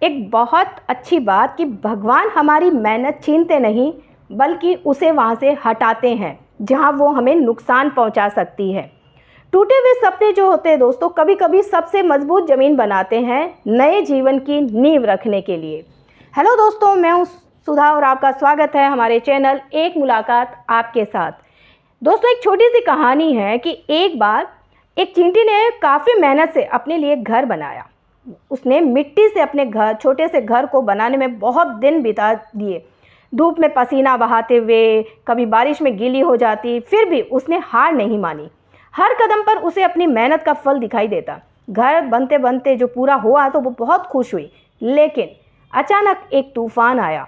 एक बहुत अच्छी बात कि भगवान हमारी मेहनत छीनते नहीं बल्कि उसे वहाँ से हटाते हैं जहाँ वो हमें नुकसान पहुँचा सकती है। टूटे हुए सपने जो होते हैं दोस्तों, कभी कभी सबसे मजबूत ज़मीन बनाते हैं नए जीवन की नींव रखने के लिए। हेलो दोस्तों, मैं हूँ सुधा और आपका स्वागत है हमारे चैनल एक मुलाकात आपके साथ। दोस्तों, एक छोटी सी कहानी है कि एक बार एक चींटी ने काफ़ी मेहनत से अपने लिए घर बनाया। उसने मिट्टी से अपने छोटे से घर को बनाने में बहुत दिन बिता दिए, धूप में पसीना बहाते हुए, कभी बारिश में गीली हो जाती, फिर भी उसने हार नहीं मानी। हर कदम पर उसे अपनी मेहनत का फल दिखाई देता। घर बनते बनते जो पूरा हुआ तो वो बहुत खुश हुई, लेकिन अचानक एक तूफान आया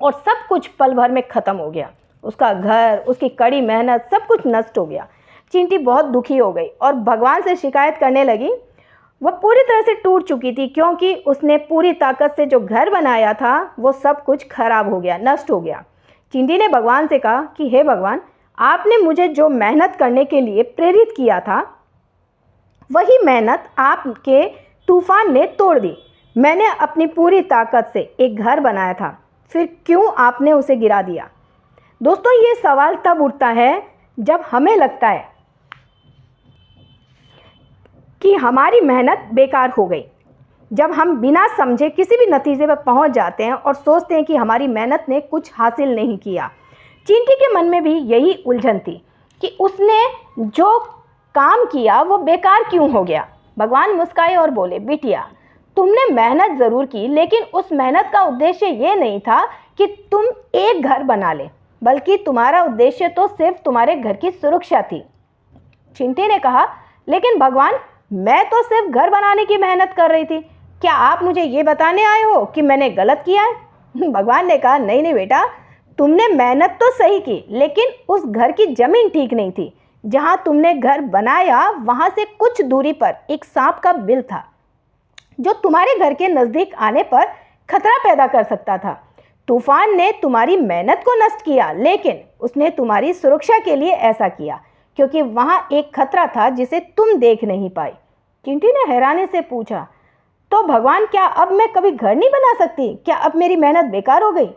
और सब कुछ पल भर में ख़त्म हो गया। उसका घर, उसकी कड़ी मेहनत, सब कुछ नष्ट हो गया। चींटी बहुत दुखी हो गई और भगवान से शिकायत करने लगी। वह पूरी तरह से टूट चुकी थी क्योंकि उसने पूरी ताकत से जो घर बनाया था वो सब कुछ खराब हो गया, नष्ट हो गया। चींटी ने भगवान से कहा कि हे भगवान, आपने मुझे जो मेहनत करने के लिए प्रेरित किया था वही मेहनत आपके तूफान ने तोड़ दी। मैंने अपनी पूरी ताकत से एक घर बनाया था, फिर क्यों आपने उसे गिरा दिया? दोस्तों, ये सवाल तब उठता है जब हमें लगता है कि हमारी मेहनत बेकार हो गई, जब हम बिना समझे किसी भी नतीजे पर पहुंच जाते हैं और सोचते हैं कि हमारी मेहनत ने कुछ हासिल नहीं किया। चींटी के मन में भी यही उलझन थी कि उसने जो काम किया वो बेकार क्यों हो गया। भगवान मुस्काए और बोले, बिटिया, तुमने मेहनत ज़रूर की, लेकिन उस मेहनत का उद्देश्य ये नहीं था कि तुम एक घर बना ले, बल्कि तुम्हारा उद्देश्य तो सिर्फ तुम्हारे घर की सुरक्षा थी। चींटी ने कहा, लेकिन भगवान, मैं तो सिर्फ घर बनाने की मेहनत कर रही थी। क्या आप मुझे ये बताने आए हो कि मैंने गलत किया है? भगवान ने कहा, नहीं नहीं बेटा, तुमने मेहनत तो सही की, लेकिन उस घर की ज़मीन ठीक नहीं थी। जहाँ तुमने घर बनाया वहाँ से कुछ दूरी पर एक सांप का बिल था जो तुम्हारे घर के नज़दीक आने पर खतरा पैदा कर सकता था। तूफान ने तुम्हारी मेहनत को नष्ट किया, लेकिन उसने तुम्हारी सुरक्षा के लिए ऐसा किया क्योंकि वहाँ एक खतरा था जिसे तुम देख नहीं पाई। चींटी ने हैरानी से पूछा, तो भगवान, क्या अब मैं कभी घर नहीं बना सकती? क्या अब मेरी मेहनत बेकार हो गई?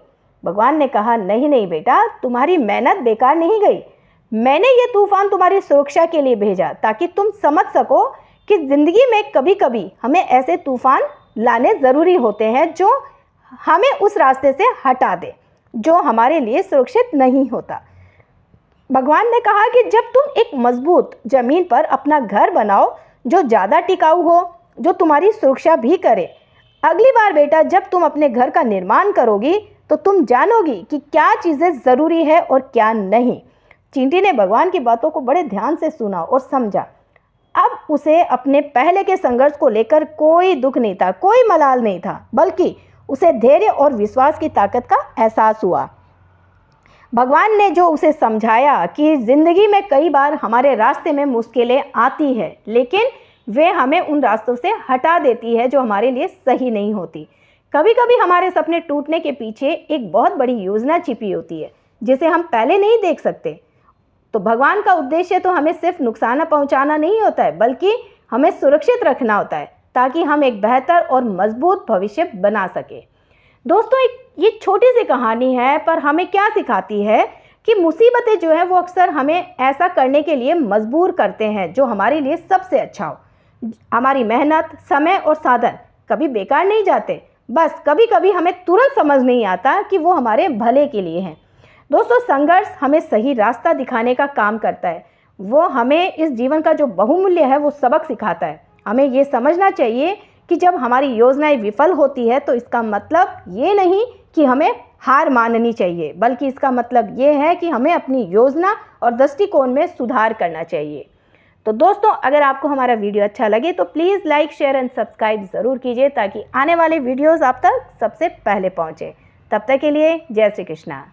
भगवान ने कहा, नहीं नहीं बेटा, तुम्हारी मेहनत बेकार नहीं गई। मैंने ये तूफान तुम्हारी सुरक्षा के लिए भेजा ताकि तुम समझ सको कि ज़िंदगी में कभी कभी हमें ऐसे तूफान लाने ज़रूरी होते हैं जो हमें उस रास्ते से हटा दे जो हमारे लिए सुरक्षित नहीं होता। भगवान ने कहा कि जब तुम एक मजबूत ज़मीन पर अपना घर बनाओ जो ज़्यादा टिकाऊ हो, जो तुम्हारी सुरक्षा भी करे, अगली बार बेटा जब तुम अपने घर का निर्माण करोगी तो तुम जानोगी कि क्या चीज़ें ज़रूरी है और क्या नहीं। चींटी ने भगवान की बातों को बड़े ध्यान से सुना और समझा। अब उसे अपने पहले के संघर्ष को लेकर कोई दुख नहीं था, कोई मलाल नहीं था, बल्कि उसे धैर्य और विश्वास की ताकत का एहसास हुआ। भगवान ने जो उसे समझाया कि ज़िंदगी में कई बार हमारे रास्ते में मुश्किलें आती है, लेकिन वे हमें उन रास्तों से हटा देती है जो हमारे लिए सही नहीं होती। कभी कभी हमारे सपने टूटने के पीछे एक बहुत बड़ी योजना छिपी होती है जिसे हम पहले नहीं देख सकते। तो भगवान का उद्देश्य तो हमें सिर्फ नुकसान पहुंचाना नहीं होता है, बल्कि हमें सुरक्षित रखना होता है ताकि हम एक बेहतर और मजबूत भविष्य बना सके। दोस्तों, ये छोटी सी कहानी है, पर हमें क्या सिखाती है कि मुसीबतें जो है वो अक्सर हमें ऐसा करने के लिए मजबूर करते हैं जो हमारे लिए सबसे अच्छा हो। हमारी मेहनत, समय और साधन कभी बेकार नहीं जाते, बस कभी कभी हमें तुरंत समझ नहीं आता कि वो हमारे भले के लिए हैं। दोस्तों, संघर्ष हमें सही रास्ता दिखाने का काम करता है। वो हमें इस जीवन का जो बहुमूल्य है वो सबक सिखाता है। हमें ये समझना चाहिए कि जब हमारी योजनाएं विफल होती है तो इसका मतलब ये नहीं कि हमें हार माननी चाहिए, बल्कि इसका मतलब ये है कि हमें अपनी योजना और दृष्टिकोण में सुधार करना चाहिए। तो दोस्तों, अगर आपको हमारा वीडियो अच्छा लगे तो please like, share and subscribe ज़रूर कीजिए ताकि आने वाले वीडियोज़ आप तक सबसे पहले पहुँचे। तब तक के लिए जय श्री कृष्णा।